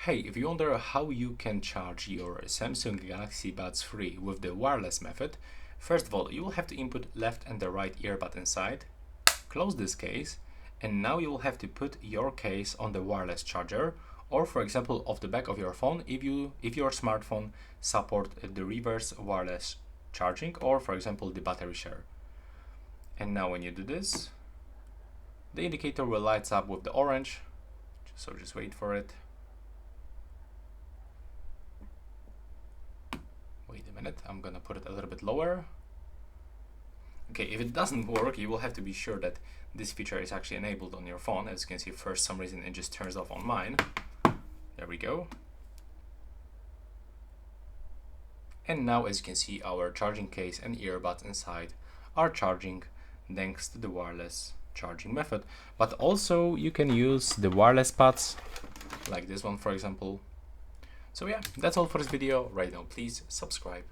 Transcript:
Hey, if you wonder how you can charge your Samsung Galaxy Buds 3 with the wireless method, first of all, you will have to input left and the right earbud inside, close this case, and now you will have to put your case on the wireless charger, or for example off the back of your phone if your smartphone support the reverse wireless charging, or for example the battery share. And now when you do this, the indicator will light up with the orange, so just wait for it. Wait a minute, I'm gonna put it a little bit lower. Okay, if it doesn't work, you will have to be sure that this feature is actually enabled on your phone. As you can see, for some reason it just turns off on mine. There we go. And now, as you can see, our charging case and earbuds inside are charging thanks to the wireless charging method. But also you can use the wireless pads, like this one for example. So yeah, that's all for this video. Right now, please subscribe.